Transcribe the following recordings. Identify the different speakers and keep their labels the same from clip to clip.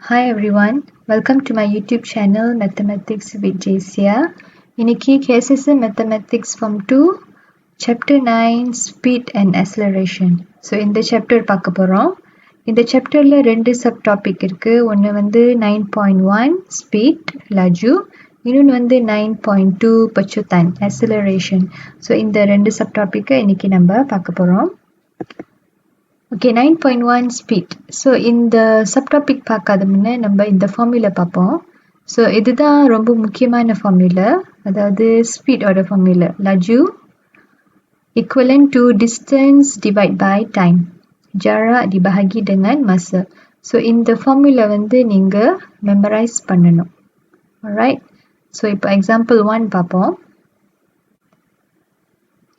Speaker 1: Hi everyone, welcome to my YouTube channel Mathematics with JCA. இன்னைக்கு KSSM Mathematics FORM2 Chapter 9 Speed and Acceleration. So இந்த chapter பார்க்க போறோம். இந்த chapterல ரெண்டு subtopic இருக்கு. ஒன்னு வந்து 9.1 Speed Laju, இன்னொன்னு வந்து 9.2 Pecutan Acceleration. So இந்த ரெண்டு subtopic இன்னைக்கு நம்ம பார்க்க போறோம். Okay, 9.1 speed. So இந்த subtopic பார்க்காத முன்ன நம்ம இந்த formula பார்ப்போம். So இதுதான் ரொம்ப முக்கியமான formula. அதாவது speed ஓட formula. Laju equivalent to distance divide by time. Jarak dibahagi dengan masa. So இந்த formula வந்து நீங்க memorize பண்ணணும். Alright. So இப்போ example 1 பார்ப்போம்.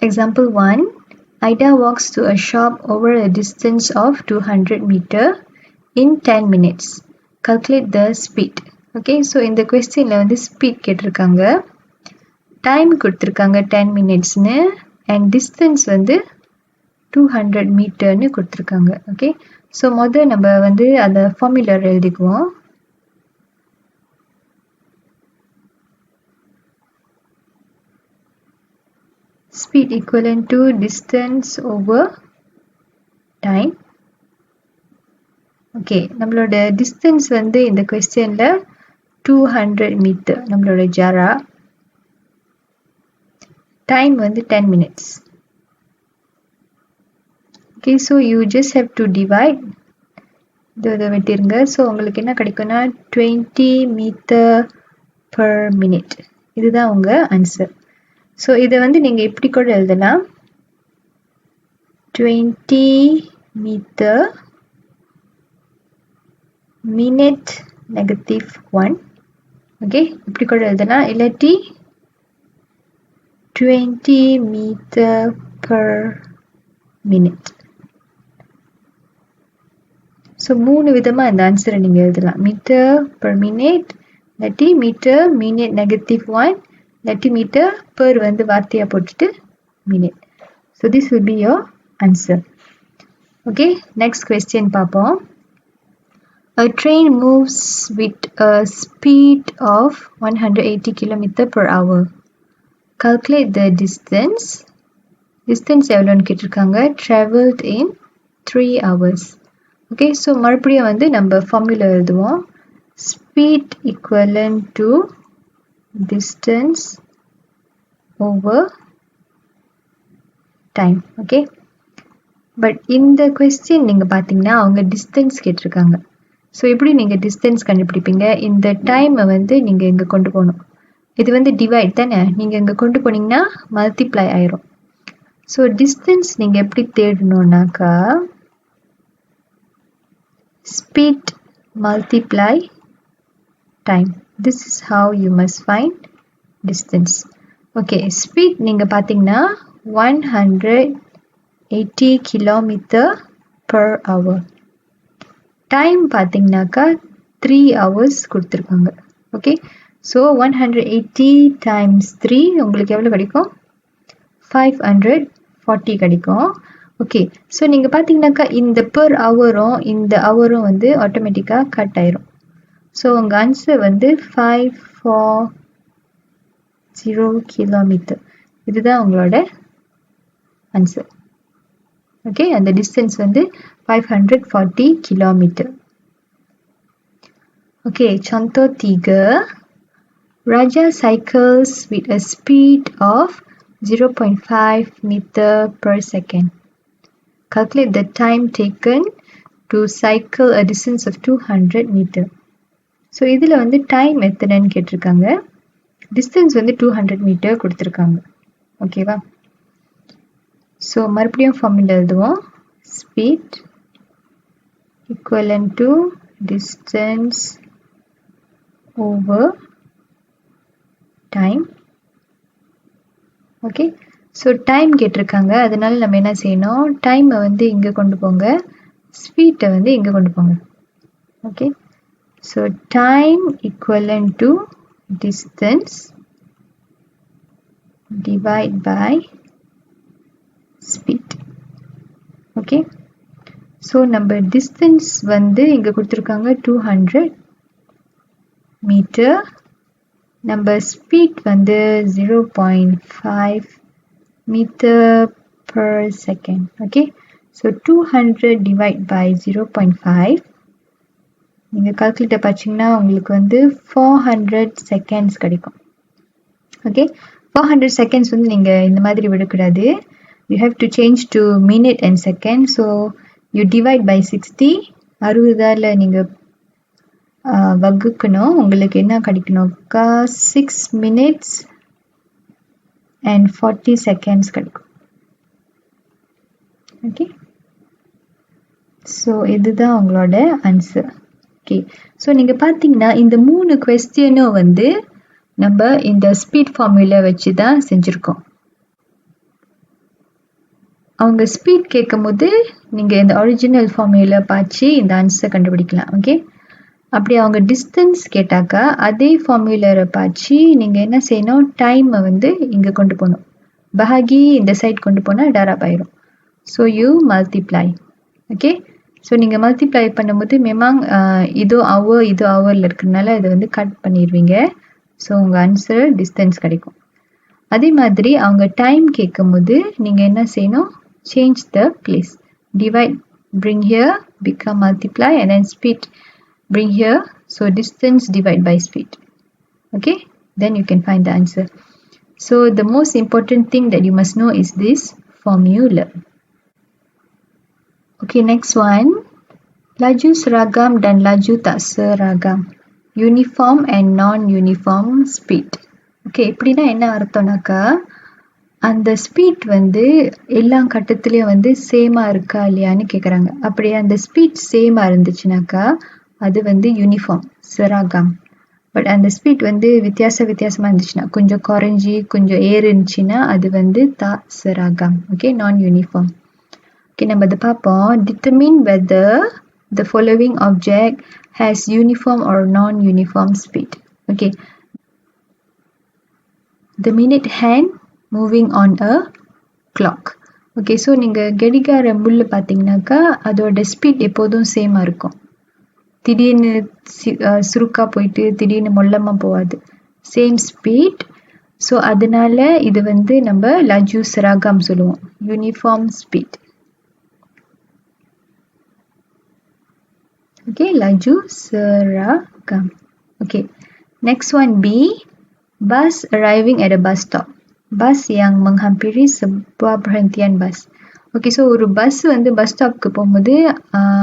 Speaker 1: Example 1. Ida walks to a shop over a distance of 200 meter in 10 minutes. Calculate the speed. Okay, so in the question la வந்து speed கேட்டிருக்காங்க. Time கொடுத்திருக்காங்க 10 minutes னு and distance வந்து 200 meter னு கொடுத்திருக்காங்க. Okay, so முதல்ல நம்ம வந்து அந்த formula எழுதிக்குவோம். Speed equivalent to distance over time. Okay, நம்மளோட distance வந்து இந்த questionல 200 meter நம்மளோட jarak. Time வந்து 10 minutes. Okay, so you just have to divide. இதை வெட்டிருங்க. So உங்களுக்கு என்ன கிடைக்கும்னா 20 meter per minute. இதுதான் உங்க answer. So இதை வந்து நீங்க இப்படி கூட எழுதலாம். 20 meter minute negative 1. Okay, இப்படி கூட எழுதலாம். இல்லாட்டி 20 meter per minute. So மூணு விதமா இந்த ஆன்சரை நீங்க எழுதலாம். meter per minute, இல்லாட்டி meter minute negative 1, இல்லாட்டி meter per வந்து வார்த்தையா போட்டுட்டு minute. So this will be your answer. Okay, next question பார்ப்போம். A train moves with a speed of 180 km per hour. Calculate the distance. Distance எவ்வளோன்னு கேட்டிருக்காங்க. Traveled in 3 hours. Okay, so மறுபடியும் வந்து நம்ம formula எழுதுவோம். Speed equivalent to distance over time. Okay, but இந்த question நீங்க பார்த்தீங்கன்னா அவங்க distance கேட்டிருக்காங்க. ஸோ எப்படி நீங்கள் டிஸ்டன்ஸ் கண்டுபிடிப்பீங்க? இந்த டைமை வந்து நீங்கள் இங்கே கொண்டு போகணும். இது வந்து டிவைட் தானே, நீங்கள் இங்கே கொண்டு போனீங்கன்னா மல்டிப்ளை ஆயிரும். ஸோ டிஸ்டன்ஸ் நீங்கள் எப்படி தேடணுன்னாக்கா speed multiply time. This is how you must find distance. Okay, speed நீங்கள் பார்த்தீங்கன்னா 180 கிலோமீட்டர் பர் ஹவர். டைம் பார்த்தீங்கன்னாக்கா 3 hours கொடுத்துருக்காங்க. ஓகே, ஸோ 180 times 3 உங்களுக்கு எவ்வளோ கிடைக்கும்? 540 கிடைக்கும். ஓகே, ஸோ நீங்கள் பார்த்தீங்கன்னாக்கா இந்த பெர் ஹவரும் இந்த ஹவரும் வந்து ஆட்டோமேட்டிக்காக கட் ஆயிரும். ஸோ உங்கள் ஆன்சர் வந்து 540 கிலோமீட்டர். இதுதான் உங்களோட ஆன்சர். ஓகே, அந்த டிஸ்டன்ஸ் வந்து 540 kilometer. Okay, contoh 3. Raja cycles with a speed of 0.5 meter per second. Calculate the time taken to cycle a distance of 200 meter. So இதில் வந்து time எத்தனைன்னு கேட்டிருக்காங்க. distance வந்து 200 meter கொடுத்துருக்காங்க. ஓகேவா? ஸோ மறுபடியும் ஃபார்முலா எழுதுவோம். speed equivalent to distance over time. Okay, so time கேட்டிருக்காங்க, அதனால நம்ம என்ன செய்யணும்? டைமை வந்து இங்கே கொண்டு போங்க, ஸ்பீட்டை வந்து இங்கே கொண்டு போங்க. Okay, so time equivalent to distance divide by speed. Okay, so நம்ம டிஸ்டன்ஸ் வந்து இங்கே கொடுத்துருக்காங்க 200 மீட்டர். நம்ம ஸ்பீட் வந்து 0.5 metre per second. Okay, so 200 divide by 0.5, நீங்கள் கால்குலேட்டர் பார்த்தீங்கன்னா உங்களுக்கு வந்து 400 seconds கிடைக்கும். ஓகே, 400 seconds வந்து நீங்கள் இந்த மாதிரி விடக்கூடாது. You have to change to minute and second. So you divide by 60. 60ஆல் நீங்கள் வகுக்கணும். உங்களுக்கு என்ன கிடைக்கணும்க்கா 6 minutes and 40 seconds கிடைக்கும். ஓகே, ஸோ இதுதான் உங்களோட ஆன்சர். ஓகே, ஸோ நீங்கள் பார்த்தீங்கன்னா இந்த 3 கொஸ்டினும் வந்து நம்ம இந்த ஸ்பீட் ஃபார்முலா வச்சு தான் செஞ்சுருக்கோம். அவங்க ஸ்பீட் கேட்கும் போது நீங்கள் இந்த ஒரிஜினல் ஃபார்முலா பார்த்து இந்த ஆன்சர் கண்டுபிடிக்கலாம். ஓகே, அப்படி அவங்க டிஸ்டன்ஸ் கேட்டாக்கா அதே ஃபார்முலாவை பார்த்து நீங்கள் என்ன செய்யணும், டைமை வந்து இங்கே கொண்டு போகணும். பஹாகி இந்த சைட் கொண்டு போனால் டராப் ஆயிரும். So you multiply. Okay, so நீங்கள் மல்டிப்ளை பண்ணும்போது மேமாங் இதோ ஹவரில் இருக்கிறதுனால இதை வந்து கட் பண்ணிடுவீங்க. ஸோ உங்கள் ஆன்சர் டிஸ்டன்ஸ் கிடைக்கும். அதே மாதிரி அவங்க டைம் கேட்கும் போது நீங்கள் என்ன செய்யணும், change the place. Divide, bring here, become multiply, and then speed, bring here. So distance divide by speed. Okay, then you can find the answer. So the most important thing that you must know is this formula. Okay, next one. Laju seragam dan laju tak seragam. Uniform and non-uniform speed. Okay, இப்படின்னா என்ன அர்த்தம்னாக்கா அந்த speed வந்து எல்லா கட்டத்துலேயும் வந்து சேமாக இருக்கா இல்லையான்னு கேட்குறாங்க. அப்படியே அந்த ஸ்பீட் சேமாக இருந்துச்சுனாக்கா அது வந்து யூனிஃபார்ம் செராகாம். பட் அந்த ஸ்பீட் வந்து வித்தியாசமாக இருந்துச்சுன்னா கொஞ்சம் குறைஞ்சி கொஞ்சம் இருந்துச்சுன்னா அது வந்து தா செராகாம். ஓகே, நான் யூனிஃபார்ம். ஓகே, நம்ம அதை பார்ப்போம். Determine whether the following object has uniform or non-uniform speed. Okay, the minute hand moving on a clock. Okay, so நீங்கள் கடிகார முள்ளு பார்த்தீங்கன்னாக்கா அதோட ஸ்பீட் எப்போதும் சேமாக இருக்கும். திடீர்னு சுருக்கா போயிட்டு திடீர்னு மொல்லமாக போகாது, சேம் ஸ்பீட். ஸோ அதனால இது வந்து நம்ம லஜு செராகாம் சொல்லுவோம், யூனிஃபார்ம் ஸ்பீட். ஓகே, லஜு செராகாம். Okay, next one B. Bus arriving at a bus stop. Bus yang menghampiri sebuah perhentian bus. Okay, so ஒரு பஸ் வந்து பஸ் ஸ்டாப்க்கு போகும்போது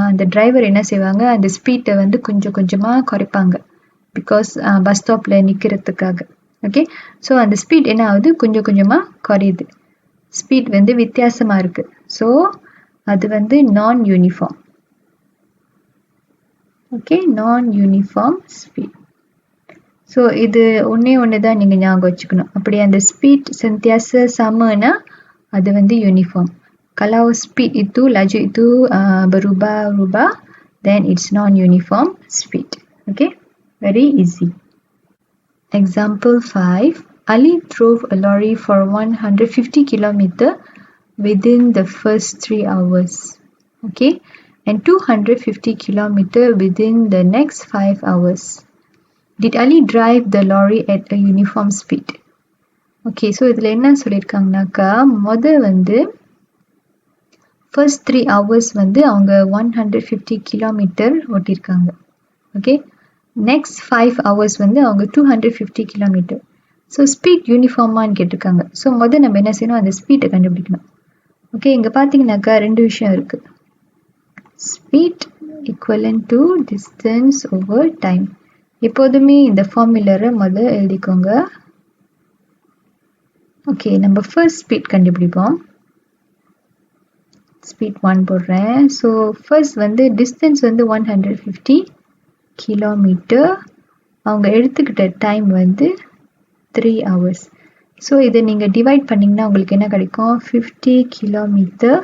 Speaker 1: அந்த டிரைவர் என்ன செய்வாங்க, அந்த ஸ்பீட்டை வந்து கொஞ்சம் கொஞ்சமாக குறைப்பாங்க. பிகாஸ் பஸ் ஸ்டாப்பில் நிற்கிறதுக்காக. ஓகே, ஸோ அந்த ஸ்பீட் என்ன ஆகுது, கொஞ்சம் கொஞ்சமாக குறையுது. ஸ்பீட் வந்து வித்தியாசமாக இருக்குது. ஸோ அது வந்து நான் யூனிஃபார்ம். ஓகே, நான் யூனிஃபார்ம் ஸ்பீட். ஸோ இது ஒன்று தான் நீங்கள் ஞாபகம் வச்சுக்கணும். அப்படி அந்த ஸ்பீட் sentiasa samaனா அது வந்து uniform. Kalau speed itu, laju itu berubah-ubah, then it's non-uniform speed. Okay, very easy. Example 5. Ali drove a lorry for 150 km within the first 3 hours. Okay, and 250 km within the next 5 hours. Did Ali drive the lorry at a uniform speed? Okay, so இதில் என்ன சொல்லியிருக்காங்கனாக்கா வந்து first 3 hours வந்து அவங்க 150 kilometre ஓட்டியிருக்காங்க. Okay, next 5 hours வந்து அவங்க 250 kilometre. So speed யூனிஃபார்மான்னு கேட்டிருக்காங்க. So நம்ம என்ன செய்யணும், அந்த ஸ்பீட்டை கண்டுபிடிக்கணும். ஓகே, இங்கே பார்த்தீங்கன்னாக்கா 2 விஷயம் இருக்குது. Speed equivalent to distance over time. எப்போதுமே இந்த ஃபார்முலாவை எழுதிக்கோங்க. ஓகே, நம்ம ஃபர்ஸ்ட் ஸ்பீட் கண்டுபிடிப்போம். ஸ்பீட் 1 போடுறேன். ஸோ ஃபர்ஸ்ட் வந்து டிஸ்டன்ஸ் வந்து 150 கிலோமீட்டர். அவங்க எடுத்துக்கிட்ட டைம் வந்து 3 hours. ஸோ இதை நீங்கள் டிவைட் பண்ணிங்கன்னா உங்களுக்கு என்ன கிடைக்கும், 50 கிலோமீட்டர்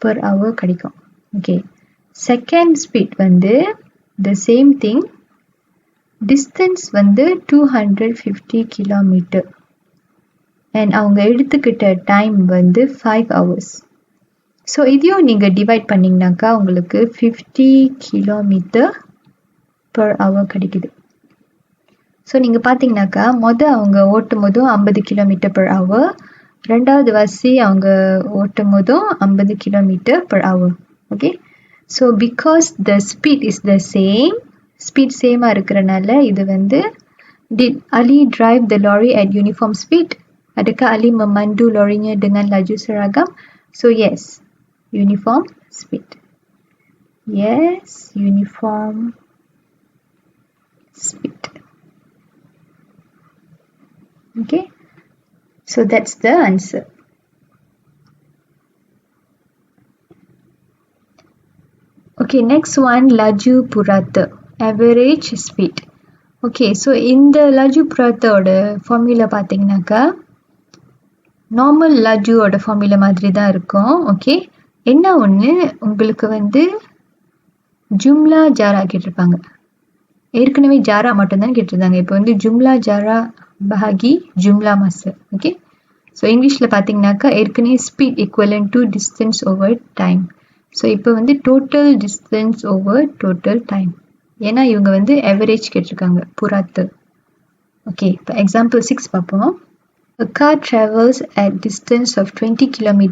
Speaker 1: பர் ஹவர் கிடைக்கும். ஓகே, செகண்ட் ஸ்பீட் வந்து த சேம் திங். டிஸ்டன்ஸ் வந்து 250 கிலோமீட்டர் அண்ட் அவங்க எடுத்துக்கிட்ட டைம் வந்து 5 hours. ஸோ இதையும் நீங்கள் டிவைட் பண்ணிங்கனாக்கா உங்களுக்கு 50 km/h கிடைக்குது. ஸோ நீங்கள் பார்த்தீங்கன்னாக்கா அவங்க ஓட்டும் போதும் 50 km/h, ரெண்டாவது வாசி அவங்க ஓட்டும் போதும் 50 km/h. Okay, so because the speed is the same, speed சேமாக இருக்கிறனால இது வந்து did Ali drive the lorry at uniform speed? Adakah Ali memandu lorinya dengan laju seragam? So yes, uniform speed. Yes, uniform speed. Okay, so that's the answer. Okay, next one, laju purata, average speed. Okay, so இந்த laju purata ஓட formula பார்த்தீங்கன்னாக்கா normal லஜுவோட formula மாதிரி தான் இருக்கும். Okay, என்ன ஒன்று உங்களுக்கு வந்து ஜும்லா ஜாரா கேட்டிருப்பாங்க. ஏற்கனவே ஜாரா மட்டும்தான் கேட்டிருந்தாங்க. இப்போ வந்து ஜும்லா ஜாரா பஹாகி ஜும்லா மாசு. ஓகே, ஸோ இங்கிலீஷில் பார்த்தீங்கன்னாக்கா ஏற்கனவே speed equivalent to distance over time. So இப்போ வந்து total distance over total time. ஏன்னா இவங்க வந்து ஆவரேஜ் கேட்டிருக்காங்க புறாத்து. ஓகே, இப்போ எக்ஸாம்பிள் 6 பார்ப்போம். A car travels at distance of 20 km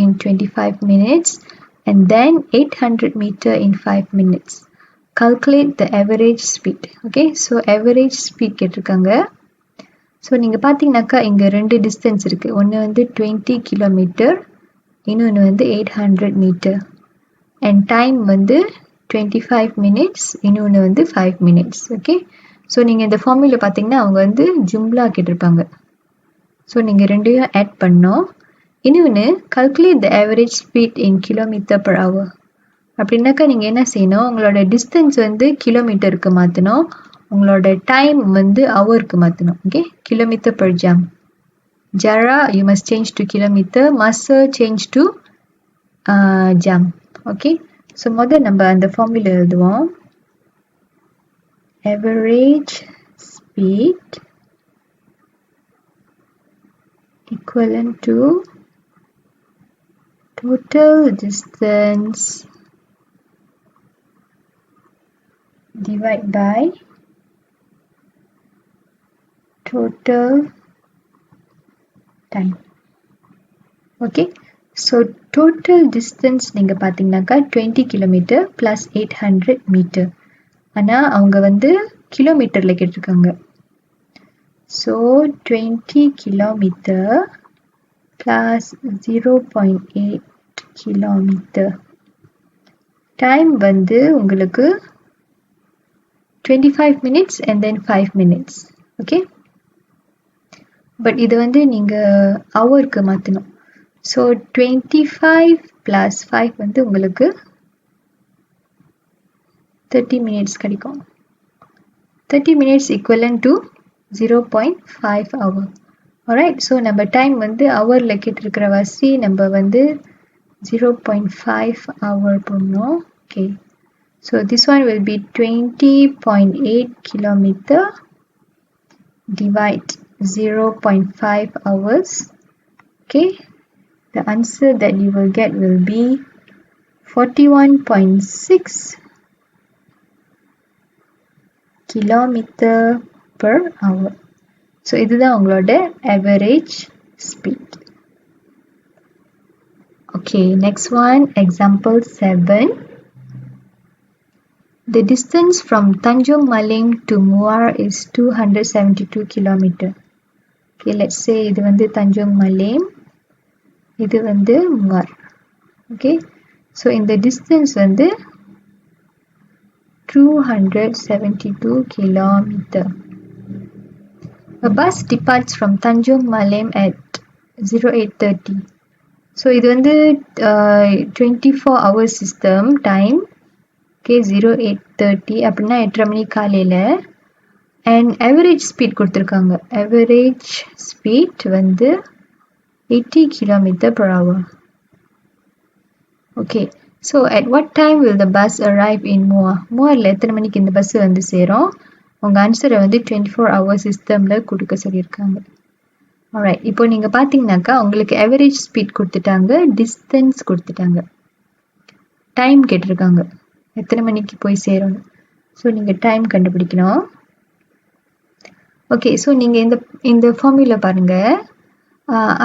Speaker 1: in 25 minutes and then 800 meter in 5 minutes. Calculate the average speed. Okay, so average speed கேட்டிருக்காங்க. So நீங்கள் பார்த்தீங்கன்னாக்கா இங்கே ரெண்டு டிஸ்டன்ஸ் இருக்குது. ஒன்று வந்து 20 km, இன்னொன்று வந்து 800 meter. அண்ட் டைம் வந்து 25 minutes, இன்னொன்று வந்து 5 minutes. ஓகே, ஸோ நீங்கள் இந்த ஃபார்முலா பார்த்தீங்கன்னா அவங்க வந்து ஜும்லா கேட்டிருப்பாங்க. ஸோ நீங்கள் ரெண்டையும் ஆட் பண்ணோம். இன்னொன்று calculate the average speed in km/h. அப்படின்னாக்கா நீங்கள் என்ன செய்யணும், உங்களோட டிஸ்டன்ஸ் வந்து கிலோமீட்டருக்கு மாற்றணும், உங்களோட டைம் வந்து ஹவருக்கு மாற்றணும். Okay, km/jam. ஜாரா you must change to kilometre, மasa சேஞ்ச் டு ஜாம். ஓகே, ஸோ முதல் நம்ம அந்த ஃபார்முலா எழுதுவோம். average speed equivalent to total distance divided by total time. Okay, so total distance நீங்க பார்த்தீங்கன்னாக்கா 20 km plus 800 meter. ஆனால் அவங்க வந்து கிலோமீட்டரில் கேட்டிருக்காங்க. So 20 km plus 0.8 km. Time வந்து உங்களுக்கு 25 minutes and then 5 minutes. Okay, but இது வந்து நீங்கள் ஹவருக்கு மாற்றணும். ஸோ 25 plus 5 வந்து உங்களுக்கு 30 minutes கிடைக்கும். 30 minutes equivalent to 0.5 hour. Alright, so நம்ம டைம் வந்து ஹவரில் கேட்டிருக்கிற வாசி நம்ம வந்து 0.5 hour போடணும். Okay, so this one will be 20.8 km divide 0.5 hours. Okay, the answer that you will get will be 41.6 km/h. So இதுதான் உங்களோட average speed. Okay, next one, example 7. The distance from Tanjung Maling to Muar is 272 km. Okay, let's say இது வந்து Tanjung Maling, இது வந்து Muar. Okay, so இந்த distance வந்து 272 km. A bus departs from Tanjung Malim at 08:30. So இது வந்து 24 hour system time. Okay, 08:30 அப்படின்னா 8:30 மணி காலையில். அண்ட் average speed கொடுத்துருக்காங்க. average speed வந்து 80 km/h. Okay, so at what time will the bus arrive in Muar? Muarல எத்தனை மணிக்கு இந்த பஸ் வந்து சேரும்? உங்கள் ஆன்சரை வந்து 24 hour சிஸ்டமில் கொடுக்க சொல்லியிருக்காங்க. alright, இப்போ நீங்க பார்த்தீங்கன்னாக்கா உங்களுக்கு average speed கொடுத்துட்டாங்க, distance கொடுத்துட்டாங்க, டைம் கேட்டிருக்காங்க, எத்தனை மணிக்கு போய் சேரணும். ஸோ நீங்கள் டைம் கண்டுபிடிக்கணும். ஓகே, ஸோ நீங்கள் இந்த ஃபார்முலா பாருங்கள்.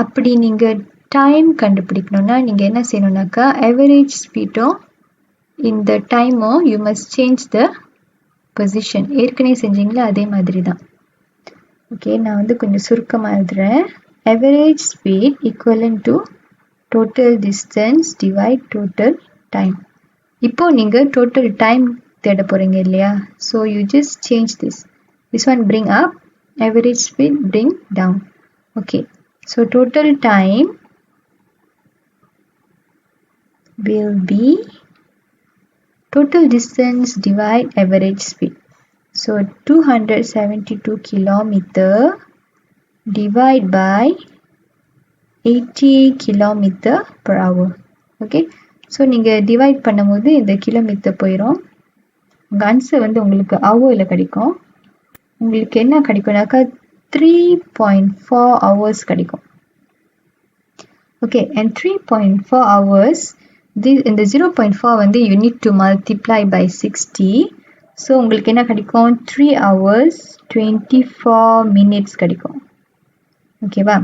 Speaker 1: அப்படி நீங்கள் டைம் கண்டுபிடிக்கணும்னா நீங்கள் என்ன செய்யணுன்னாக்கா average ஸ்பீடும் இந்த டைமும் you must change the position. ஏற்கனவே செஞ்சீங்களா அதே மாதிரி தான். ஓகே, நான் வந்து கொஞ்சம் சுருக்கமாக எழுதுகிறேன். average speed equivalent to total distance divide total time. இப்போ நீங்கள் total time தேட போகிறீங்க இல்லையா? So you just change this one bring up, average speed bring down. Okay, so total time will be total distance divide average speed. So 272 kilometer divide by 80 kilometer per hour. Okay, so நீங்கள் divide பண்ணும்போது இந்த kilometre போயிடும். உங்கள் answer வந்து உங்களுக்கு ஹவரில் கிடைக்கும். உங்களுக்கு என்ன கிடைக்கும்னாக்கா 3.4 hours கிடைக்கும். ஓகே, and 3.4 hours, இந்த 0.4 வந்து you need to multiply by 60. So உங்களுக்கு என்ன கிடைக்கும்? 3 hours 24 minutes கிடைக்கும். ஓகேவா?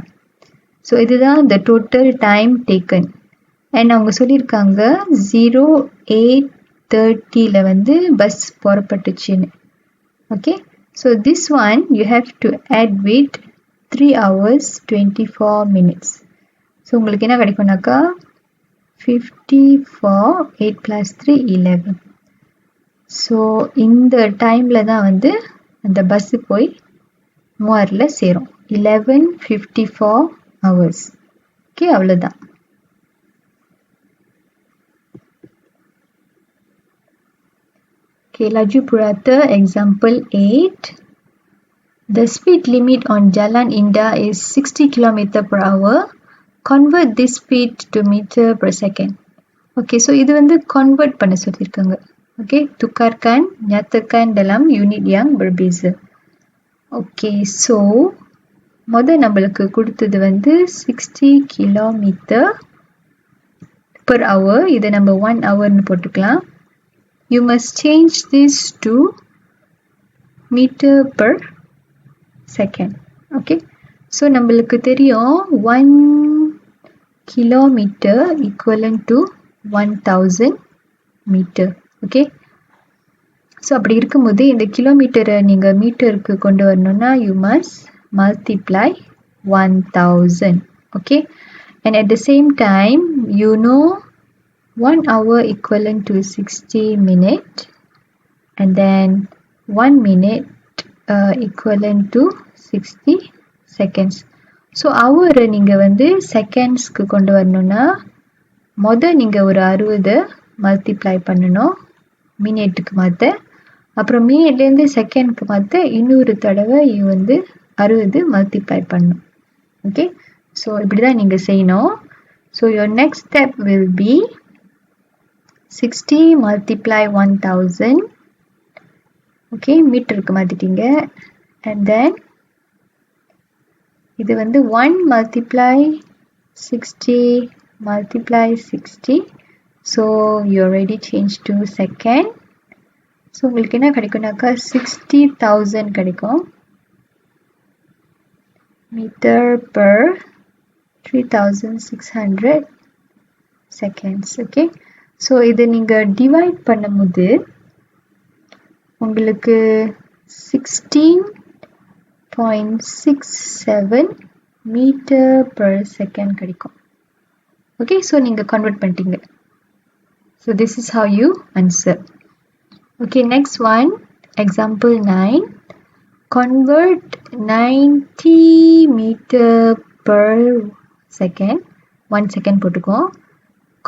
Speaker 1: ஸோ இதுதான் the total time taken. And அவங்க சொல்லியிருக்காங்க 08:30 வந்து பஸ் புறப்பட்டுச்சுன்னு. Okay, so this one you have to add with 3 hours 24 minutes. So உங்களுக்கு என்ன கிடைக்கும்னாக்கா 54, 8 plus 3, 11. ஸோ இந்த டைமில் தான் வந்து அந்த பஸ்ஸு போய் மூவாரில் சேரும். 11:54 hours. ஓகே, அவ்வளோதான். Okay, Laju Purata, example 8. The speed limit on Jalan Indah is 60 km per hour. Convert this speed to meter per second. Okay, so இது வந்து convert பண்ண சொல்லியிருக்காங்க. Okay, tukarkan, nyatakan dalam unit yang berbeza. Okay, so நம்மளுக்கு கொடுத்தது வந்து 60 km per hour. இதை நம்ம 1 hourன்னு போட்டுக்கலாம். You must change this to meter per second. Okay, so நம்மளுக்கு தெரியும் 1 kilometer equivalent to 1000 meter. Okay, so அப்படி இருக்கும்போது இந்த கிலோமீட்டரை நீங்கள் மீட்டருக்கு கொண்டு வரணும்னா you must multiply 1000. Okay, and at the same time you know 1 hour equivalent to 60 minutes, and then 1 minute equivalent to 60 seconds. So hour நீங்கள் வந்து செகண்ட்ஸ்க்கு கொண்டு வரணும்னா நீங்கள் ஒரு 60 மல்டிப்ளை பண்ணணும் மினிட்டுக்கு மாற்ற, அப்புறம் மினிட்லேருந்து செகண்ட்க்கு மாற்ற இன்னொரு தடவை வந்து 60 மல்டிப்ளை பண்ணணும். ஓகே, ஸோ இப்படி தான் நீங்கள் செய்யணும். So your next step will be 60 multiply 1000. Okay, மீட்டருக்கு மாற்றிட்டீங்க. அண்ட் தென் இது வந்து 1 multiply 60 multiply 60. So you already change to second. So உங்களுக்கு என்ன கிடைக்கும்னாக்கா 60,000 கிடைக்கும். Metre per 3600 seconds. Okay, so இதை நீங்கள் டிவைட் பண்ணும்போது உங்களுக்கு 16.67 மீட்டர் per second கிடைக்கும். ஓகே, ஸோ நீங்கள் கன்வெர்ட் பண்ணிட்டீங்க. So this is how you answer. Okay, next one, example 9. Convert 90 meter per second, 1 second போட்டுக்கோம்,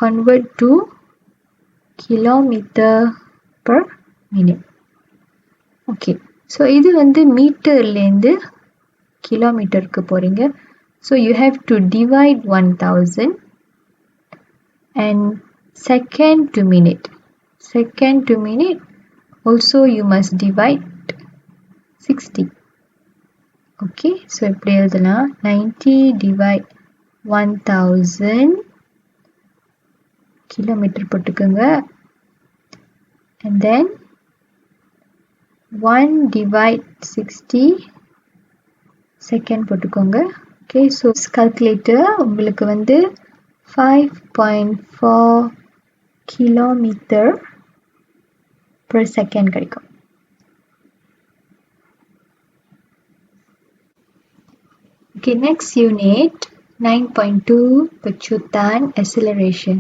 Speaker 1: convert to kilometer per minute. Okay, so இது வந்து மீட்டர்லேருந்து கிலோமீட்டருக்கு போகிறீங்க. So you have to divide 1000 and second to minute. Second to minute also you must divide 60. Okay so இப்படி எழுதலாம் 90 divide 1000 kilometre போட்டுக்கோங்க and then 1 divide 60 second போட்டுக்கோங்க okay so calculator உங்களுக்கு வந்து 5.4 கிலோமீட்டர் per second கிடைக்கும் okay next unit 9.2 Pecutan acceleration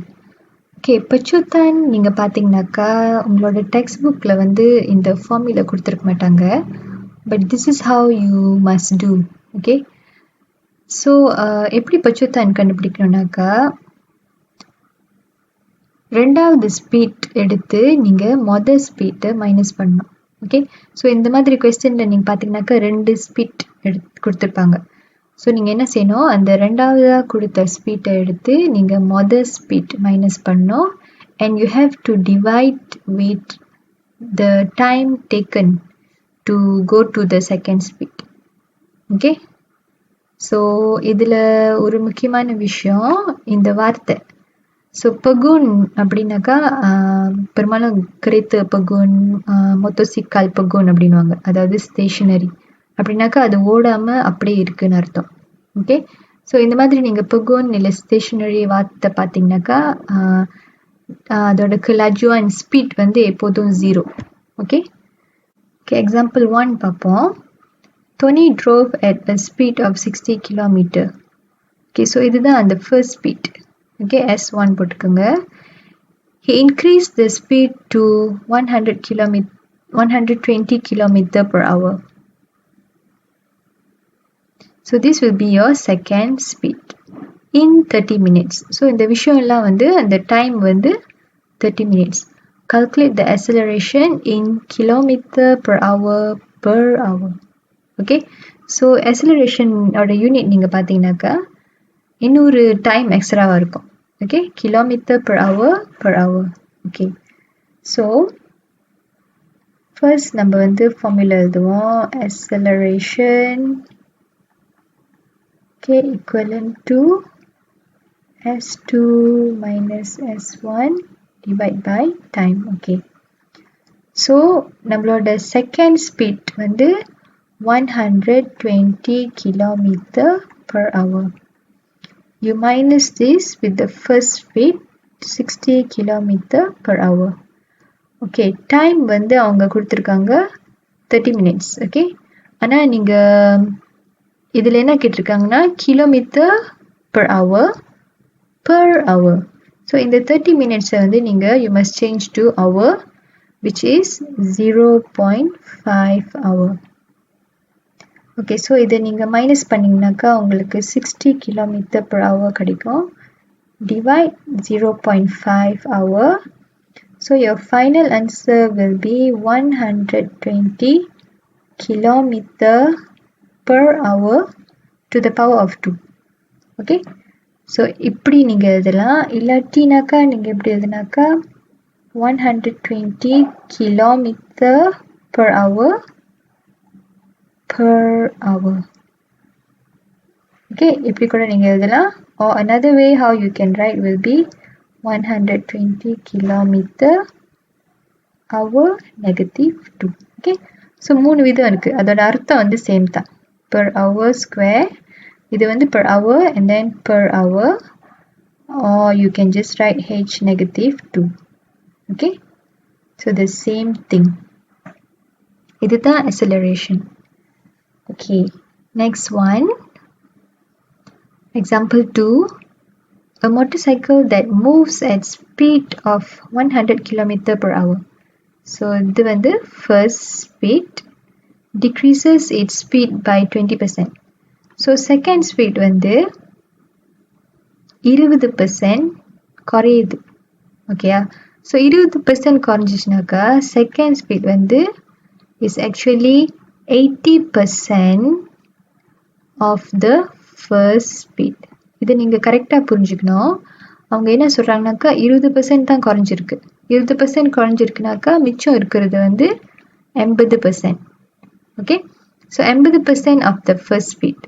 Speaker 1: okay Pecutan நீங்க பாத்தீங்கன்னாக்கா உங்களோட டெக்ஸ்ட் புக்ல வந்து இந்த ஃபார்முலா கொடுத்திருக்க மாட்டாங்க but this is how you must do okay so எப்படி Pecutan கண்டுபிடிக்கணும்னாக்கா ரெண்டாவது ஸ்பீட் எடுத்து நீங்க மொதல் ஸ்பீட்டை மைனஸ் பண்ணணும் ஓகே ஸோ இந்த மாதிரி கொஸ்டின்ல நீங்க பாத்தீங்கன்னாக்கா ரெண்டு ஸ்பீட் கொடுத்துருப்பாங்க ஸோ நீங்க என்ன செய்யணும் அந்த ரெண்டாவதா கொடுத்த ஸ்பீட்டை எடுத்து நீங்க மொதல் ஸ்பீட் மைனஸ் பண்ணணும் and you have to divide with the time taken to go to the second speed okay so இதுல ஒரு முக்கியமான விஷயம் இந்த வார்த்தை ஸோ பகுன் அப்படின்னாக்கா பெரும்பாலும் கிரேத்து பகுன் மொத்தோசிக்கால் பகுன் அப்படின்வாங்க அதாவது ஸ்டேஷனரி அப்படின்னாக்கா அது ஓடாமல் அப்படியே இருக்குன்னு அர்த்தம் ஓகே ஸோ இந்த மாதிரி நீங்கள் பகுன் இல்லை ஸ்டேஷனரி வார்த்தை பார்த்தீங்கன்னாக்கா அதோட லஜு அண்ட் ஸ்பீட் வந்து எப்போதும் 0 ஓகே ஓகே எக்ஸாம்பிள் 1 பார்ப்போம் Tony drove at a speed of 60 kilometer okay so இதுதான் அந்த ஃபர்ஸ்ட் ஸ்பீட் okay S1 போட்டுக்கோங்க he increased the speed to 120 kilometer per hour so this will be your second speed in 30 minutes so இந்த விஷயம் எல்லாம் வந்து அந்த time வந்து 30 minutes calculate the acceleration in kilometer per hour okay so acceleration ஓட unit நீங்க பாத்தீங்கன்னாக்கா இன்னொரு டைம் எக்ஸ்ட்ராவா இருக்கும் okay kilometer per hour okay so first நம்ம வந்து ஃபார்முலா எழுதுவோம் acceleration okay equivalent to s2 minus s1 divide by time okay so நம்மளோட செகண்ட் ஸ்பீட் வந்து 120 kilometer per hour you minus this with the first speed 60 kilometer per hour okay time வந்து அவங்க கொடுத்திருக்காங்க 30 minutes okay ஆனா நீங்க இதுல என்ன கேட்டிருக்காங்கன்னா kilometre per hour so இந்த 30 minutes வந்து நீங்க you must change to hour which is 0.5 hour okay so இதை நீங்க மைனஸ் பண்ணீங்கன்னாக்கா உங்களுக்கு 60 kilometer per hour கிடைக்கும் divide 0.5 hour so your final answer will be 120 kilometer per hour to the power of 2 okay so இப்படி நீங்க எழுதலாம் இல்லாட்டினாக்கா நீங்க எப்படி எழுதினாக்கா 120 kilometer per hour okay இப்படி கூட நீங்க எழுதலாம் or another way how you can write will be 120 kilometer hour negative 2 okay so மூணு விதம் இருக்கு அதோட அர்த்தம் வந்து சேம் தான் per hour square இது வந்து per hour and then per hour or you can just write h negative 2 okay so the same thing இதுதான் acceleration okay next one example 2 a motorcycle that moves at speed of 100 km per hour so இது வந்து first speed decreases its speed by 20% so second speed வந்து 20% குறையுது ஓகேயா so 20% குறைஞ்சிச்சுனாக்கா second speed வந்து is actually 80% of the first speed இதை நீங்க கரெக்டா புரிஞ்சுக்கணும் அவங்க என்ன சொல்றாங்கனாக்கா 20% தான் குறைஞ்சிருக்கு 20% குறைஞ்சிருக்குனாக்கா மிச்சம் இருக்கிறது வந்து 80% okay So 80% of the first speed.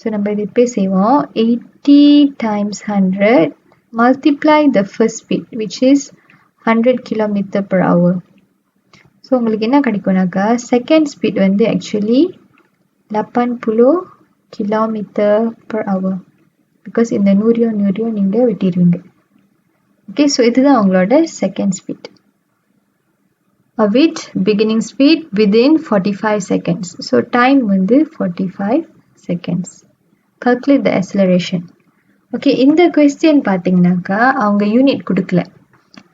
Speaker 1: So நம்ம இது இப்படி செய்வோம் 80 times 100 multiply the first speed which is 100 km per hour. So உங்களுக்கு என்ன கிடைக்கும்னாக்கா second speed வந்து actually 80 km per hour because இந்த 100 நீங்க விட்டிருவீங்க. Okay, so இதுதான் உங்களோட second speed. Of it beginning speed within 45 seconds. So time வந்து 45 seconds. Calculate the acceleration. Okay, இந்த question பார்த்தீங்கன்னாக்கா அவங்க யூனிட் கொடுக்கல.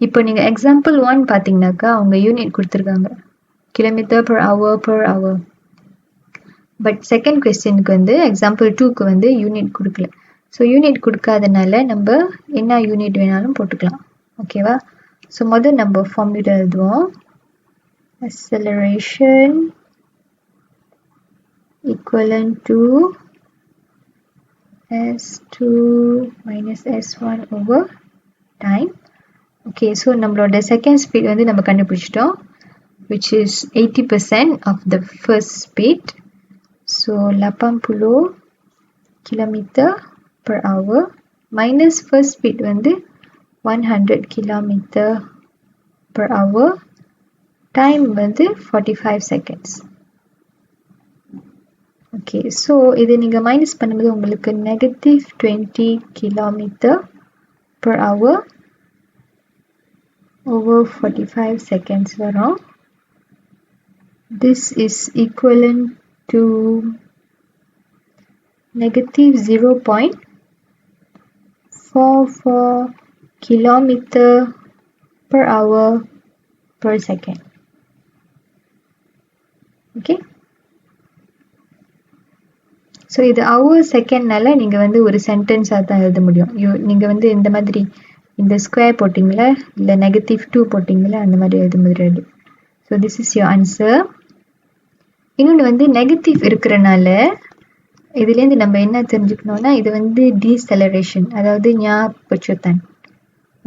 Speaker 1: இப்போ நீங்க example 1 பார்த்தீங்கன்னாக்கா அவங்க யூனிட் கொடுத்துருக்காங்க kilometer per hour. But second questionக்கு வந்து example 2க்கு வந்து யூனிட் கொடுக்கல. ஸோ யூனிட் கொடுக்காதனால நம்ம என்ன யூனிட் வேணாலும் போட்டுக்கலாம். ஓகேவா? ஸோ முதல் நம்ம ஃபார்முலா எழுதுவோம். Acceleration equivalent to S2 minus S1 over time. Okay, so நம்மளோட second speed வந்து நம்ம கண்டுபிடிச்சிட்டோம் which is 80% of the first speed. So 80 km per hour minus first speed வந்து 100 km per hour time வந்து 45 seconds. Okay, so இது நீங்க minus பண்ணும்போது உங்களுக்கு negative 20 km per hour over 45 seconds வரும். This is equivalent to negative 0.44 km per hour per second. Okay, so இது hour secondனால நீங்க வந்து ஒரு சென்டென்ஸா தான் எழுத முடியும். நீங்க வந்து இந்த மாதிரி இந்த ஸ்கொயர் போட்டிங்களா இல்ல -2 போட்டிங்களா அந்த மாதிரி எழுத முடியாது. So this is your answer. இன்னொன்று வந்து நெகட்டிவ் இருக்கிறனால இதுலேருந்து நம்ம என்ன தெரிஞ்சுக்கணும்னா இது வந்து டீசெலரேஷன், அதாவது Pecutan.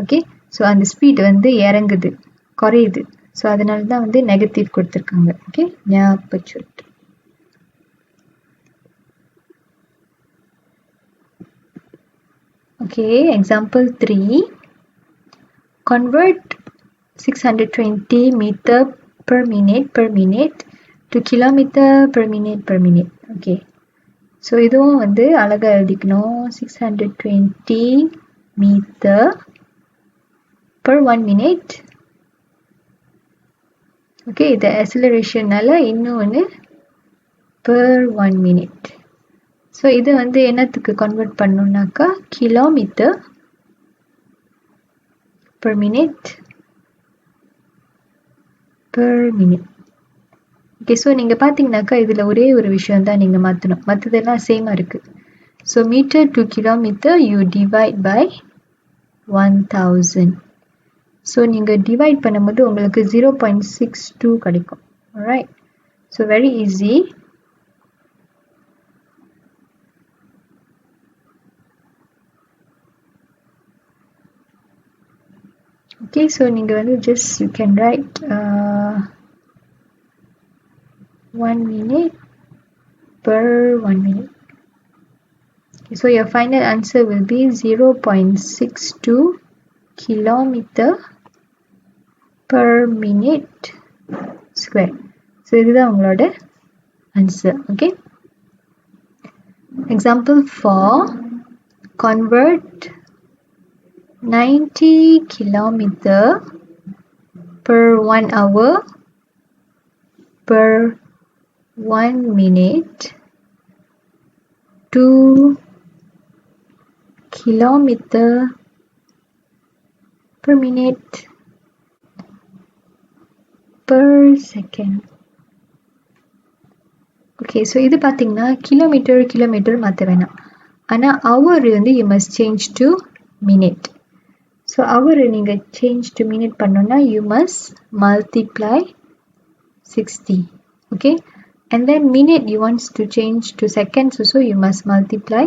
Speaker 1: ஓகே, ஸோ அந்த ஸ்பீட் வந்து இறங்குது, குறையுது. ஸோ அதனால தான் வந்து நெகட்டிவ் கொடுத்துருக்காங்க. Okay, Pecutan. Okay, example 3. Convert 620 meter per minute to kilometer per minute. Okay, so இதுவும் வந்து அழகா எழுதிக்கணும். 620 meter per 1 minute. Okay, இது acceleration-னால இன்னும் ஒன்று per 1 minute. ஸோ இது வந்து என்னத்துக்கு கன்வெர்ட் பண்ணணும்னாக்கா kilometre per minute. Okay, so நீங்கள் பார்த்தீங்கன்னாக்கா இதில் ஒரே ஒரு விஷயம் தான் நீங்கள் மாற்றணும், மற்றதெல்லாம் சேமாக இருக்குது. So metre to kilometre you divide by 1000. So நீங்கள் டிவைட் பண்ணும்போது உங்களுக்கு 0.62 கிடைக்கும். Alright, so very easy. Okay, so நீங்கள் வந்து just you can write 1 minute per 1 minute. Okay, so your final answer will be 0.62 kilometer per minute square. So இதுதான் உங்களோட answer. Okay, example 4. Convert 90 kilometer per 1 hour per 1 minute to kilometer per minute per second. Okay, so இது பார்த்தீங்கன்னா kilometre மாற்ற வேணாம், ஆனால் hour வந்து you must change to minute. So hour நீங்கள் change to minute பண்ணோன்னா you must multiply 60. Okay, and then minute you want to change to seconds, so you must multiply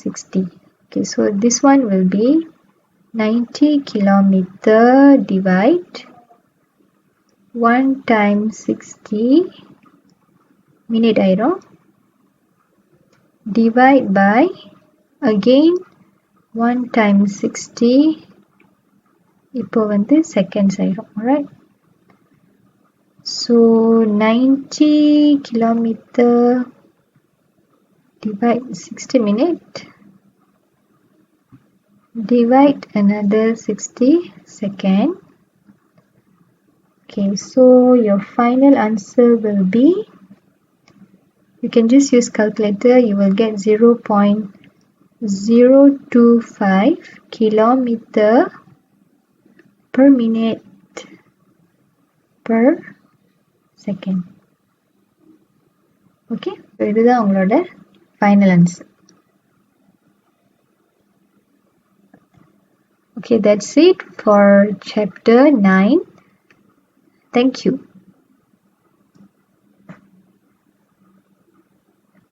Speaker 1: 60. Okay, so this one will be 90 kilometer divide 1 times 60 minute ஆயிரும். Divide by again 1 times 60 இப்போ வந்து seconds ஆயிரும். Alright. So 90 kilometer divide 60 minute divide another 60 second. Okay, so your final answer will be, you can just use calculator, you will get 0.025 kilometer per minute per second. Okay, so இதுதான் உங்களோட final answer. Okay, that's it for chapter 9. Thank you.